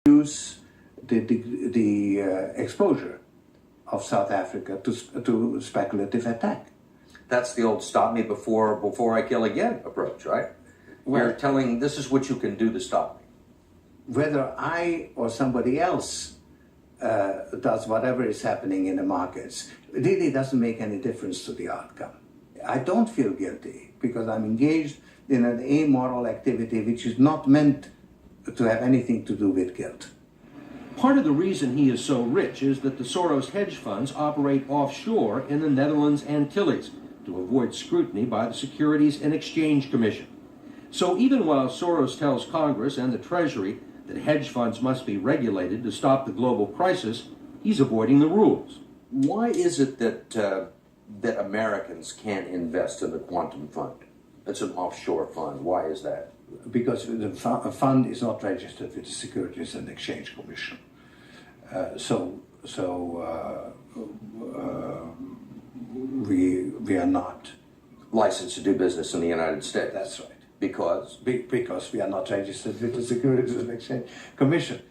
reduce the exposure of South Africa to speculative attack. That's the old "stop me before I kill again" approach, right? Well, You're telling this is what you can do to stop me. whether I or somebody else does whatever is happening in the markets really doesn't make any difference to the outcome. I don't feel guilty because I'm engaged in an amoral activity which is not meant to have anything to do with guilt. Part of the reason he is so rich is that the Soros hedge funds operate offshore in the Netherlands Antilles to avoid scrutiny by the Securities and Exchange Commission. So even while Soros tells Congress and the Treasury that hedge funds must be regulated to stop the global crisis, he's avoiding the rules. Why is it that Americans can't invest in the quantum fund? It's an offshore fund. Why is that? Because the fund is not registered with the Securities and Exchange Commission. We are not Licensed to do business in the United States. That's right. Because? Because we are not registered with the Securities and Exchange Commission.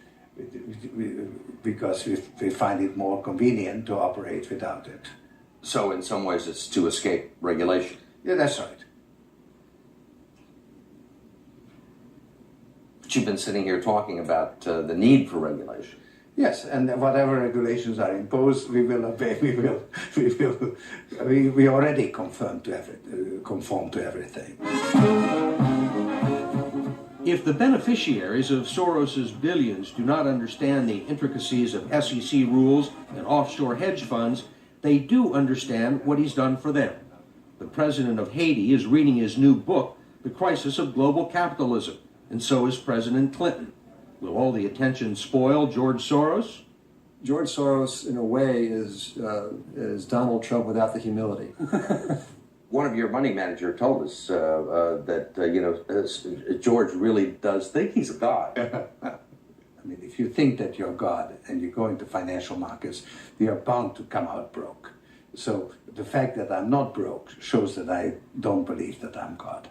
Because we find it more convenient to operate without it. So in some ways it's to escape regulation. Yeah, that's right. But you've been sitting here talking about the need for regulation. Yes, and whatever regulations are imposed, we will obey. We already conform to everything. If the beneficiaries of Soros's billions do not understand the intricacies of SEC rules and offshore hedge funds, they do understand what he's done for them. The president of Haiti is reading his new book, The Crisis of Global Capitalism, and so is President Clinton. Will all the attention spoil George Soros? George Soros, in a way, is Donald Trump without the humility. One of your money manager told us that George really does think he's a god. I mean, if you think that you're God and you go into financial markets, you're bound to come out broke. So the fact that I'm not broke shows that I don't believe that I'm God.